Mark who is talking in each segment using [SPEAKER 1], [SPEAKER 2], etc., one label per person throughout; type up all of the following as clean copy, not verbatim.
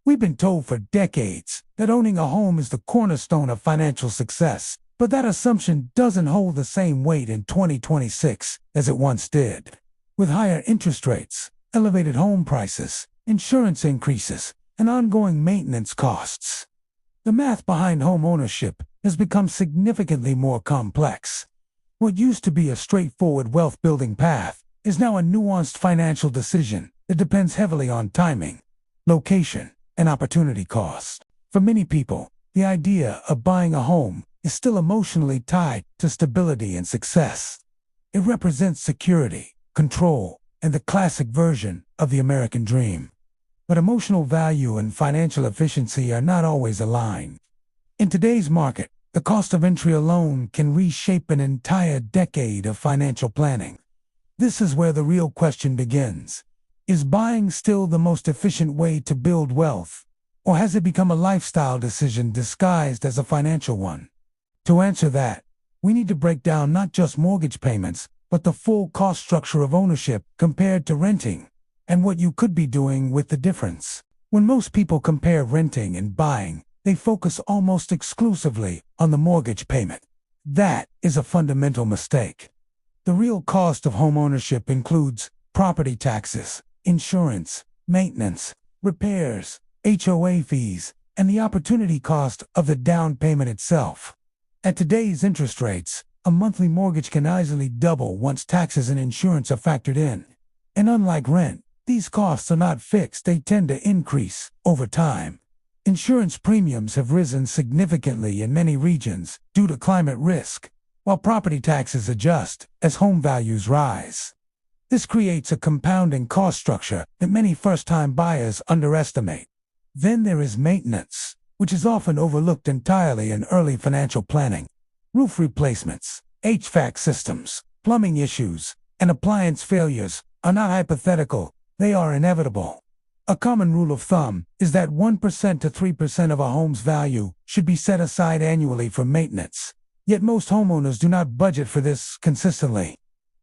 [SPEAKER 1] We've been told for decades that owning a home is the cornerstone of financial success, but that assumption doesn't hold the same weight in 2026 as it once did. With higher interest rates, elevated home prices, insurance increases, and ongoing maintenance costs, the math behind home ownership has become significantly more complex. What used to be a straightforward wealth-building path is now a nuanced financial decision that depends heavily on timing, location, and opportunity cost. For many people, the idea of buying a home is still emotionally tied to stability and success. It represents security, control, and the classic version of the American dream. But emotional value and financial efficiency are not always aligned. In today's market, the cost of entry alone can reshape an entire decade of financial planning. This is where the real question begins. Is buying still the most efficient way to build wealth, or has it become a lifestyle decision disguised as a financial one? To answer that, we need to break down not just mortgage payments, but the full cost structure of ownership compared to renting, and what you could be doing with the difference. When most people compare renting and buying, they focus almost exclusively on the mortgage payment. That is a fundamental mistake. The real cost of homeownership includes property taxes, insurance, maintenance, repairs, HOA fees, and the opportunity cost of the down payment itself. At today's interest rates, a monthly mortgage can easily double once taxes and insurance are factored in. And unlike rent, these costs are not fixed, they tend to increase over time. Insurance premiums have risen significantly in many regions due to climate risk, while property taxes adjust as home values rise. This creates a compounding cost structure that many first-time buyers underestimate. Then there is maintenance, which is often overlooked entirely in early financial planning. Roof replacements, HVAC systems, plumbing issues, and appliance failures are not hypothetical, they are inevitable. A common rule of thumb is that 1% to 3% of a home's value should be set aside annually for maintenance. Yet most homeowners do not budget for this consistently.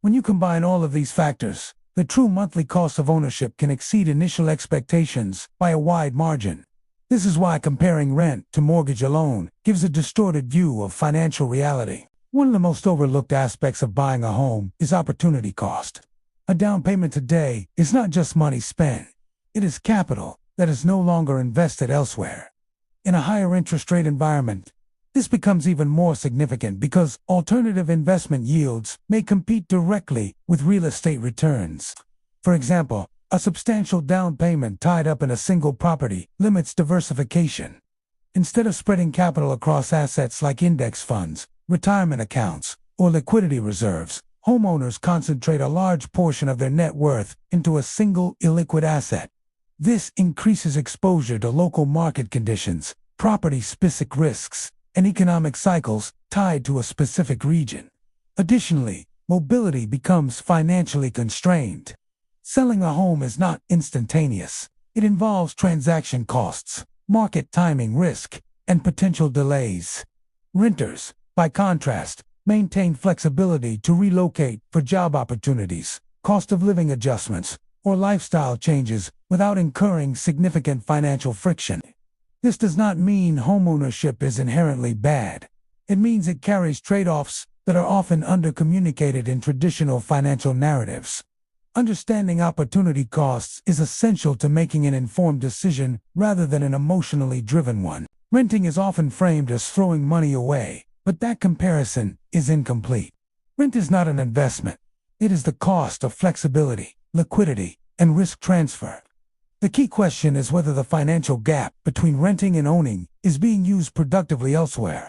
[SPEAKER 1] When you combine all of these factors, the true monthly cost of ownership can exceed initial expectations by a wide margin. This is why comparing rent to mortgage alone gives a distorted view of financial reality. One of the most overlooked aspects of buying a home is opportunity cost. A down payment today is not just money spent. It is capital that is no longer invested elsewhere. In a higher interest rate environment, this becomes even more significant because alternative investment yields may compete directly with real estate returns. For example, a substantial down payment tied up in a single property limits diversification. Instead of spreading capital across assets like index funds, retirement accounts, or liquidity reserves, homeowners concentrate a large portion of their net worth into a single illiquid asset. This increases exposure to local market conditions, property-specific risks, and economic cycles tied to a specific region. Additionally, mobility becomes financially constrained. Selling a home is not instantaneous. It involves transaction costs, market timing risk, and potential delays. Renters, by contrast, maintain flexibility to relocate for job opportunities, cost of living adjustments, or lifestyle changes without incurring significant financial friction. This does not mean homeownership is inherently bad. It means it carries trade-offs that are often undercommunicated in traditional financial narratives. Understanding opportunity costs is essential to making an informed decision rather than an emotionally driven one. Renting is often framed as throwing money away, but that comparison is incomplete. Rent is not an investment. It is the cost of flexibility, liquidity, and risk transfer. The key question is whether the financial gap between renting and owning is being used productively elsewhere.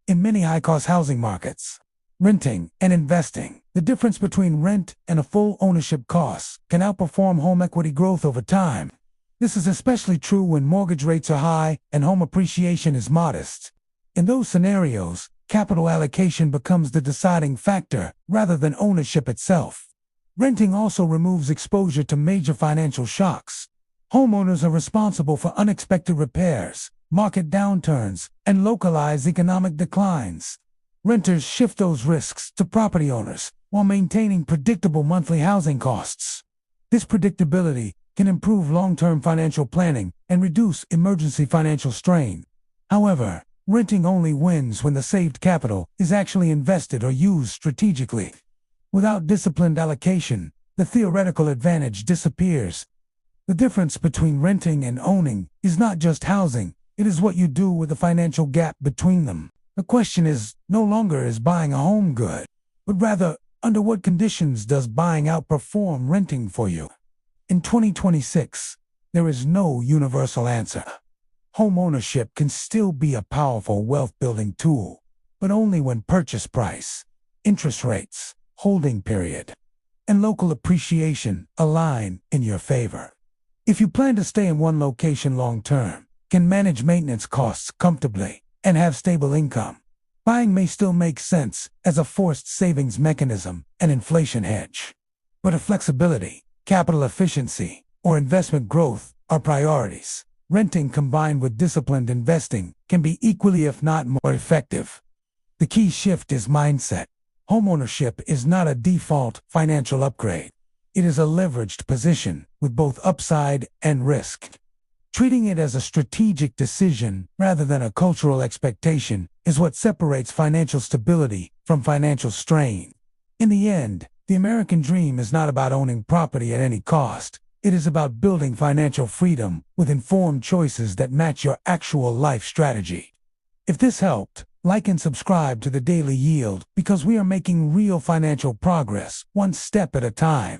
[SPEAKER 1] In many high-cost housing markets, renting and investing, the difference between rent and a full ownership cost can outperform home equity growth over time. This is especially true when mortgage rates are high and home appreciation is modest. In those scenarios, capital allocation becomes the deciding factor rather than ownership itself. Renting also removes exposure to major financial shocks. Homeowners are responsible for unexpected repairs, market downturns, and localized economic declines. Renters shift those risks to property owners while maintaining predictable monthly housing costs. This predictability can improve long-term financial planning and reduce emergency financial strain. However, renting only wins when the saved capital is actually invested or used strategically. Without disciplined allocation, the theoretical advantage disappears. The difference between renting and owning is not just housing, it is what you do with the financial gap between them. The question is no longer is buying a home good, but rather, under what conditions does buying outperform renting for you? In 2026, there is no universal answer. Homeownership can still be a powerful wealth-building tool, but only when purchase price, interest rates, holding period, and local appreciation align in your favor. If you plan to stay in one location long-term, can manage maintenance costs comfortably, and have stable income, buying may still make sense as a forced savings mechanism and inflation hedge. But if flexibility, capital efficiency, or investment growth are priorities, renting combined with disciplined investing can be equally if not more effective. The key shift is mindset. Homeownership is not a default financial upgrade. It is a leveraged position with both upside and risk. Treating it as a strategic decision rather than a cultural expectation is what separates financial stability from financial strain. In the end, the American dream is not about owning property at any cost. It is about building financial freedom with informed choices that match your actual life strategy. If this helped, like and subscribe to the Daily Yield because we are making real financial progress, one step at a time.